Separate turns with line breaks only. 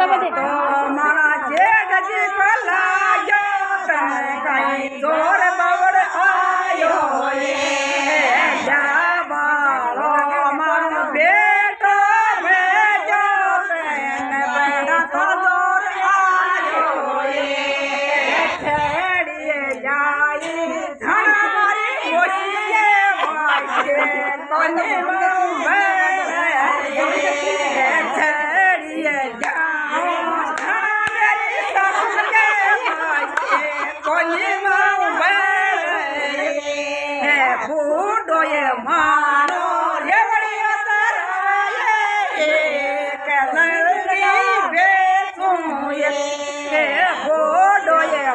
તો મારા જેઠજી કલાયો તને કઈ જોર બવડ આયો જા બાળો મારો બેટો ભેજો તેને બેડા તો જોર આયો છેડીએ જાય ધણ મારી ગોશીએ વાગે કોને મારો રેવડીઓ તરાય કે લંગડી બેસું એ ઘોડોએ